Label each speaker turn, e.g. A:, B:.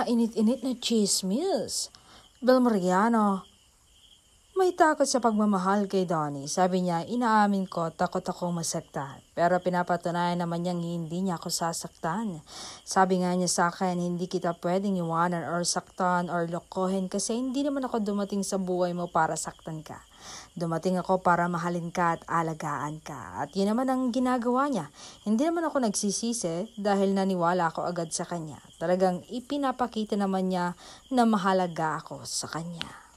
A: mainit-init na chismis. Bel Mariano, may takot sa pagmamahal kay Donnie. Sabi niya, inaamin ko, takot akong masaktan. Pero pinapatunayan naman niyang hindi niya ako sasaktan. Sabi nga niya sa akin, hindi kita pwedeng iwanan or saktan or lokohin kasi hindi naman ako dumating sa buhay mo para saktan ka. Dumating ako para mahalin ka at alagaan ka. At yun naman ang ginagawa niya. Hindi naman ako nagsisisi dahil naniwala ako agad sa kanya. Talagang ipinapakita naman niya na mahalaga ako sa kanya.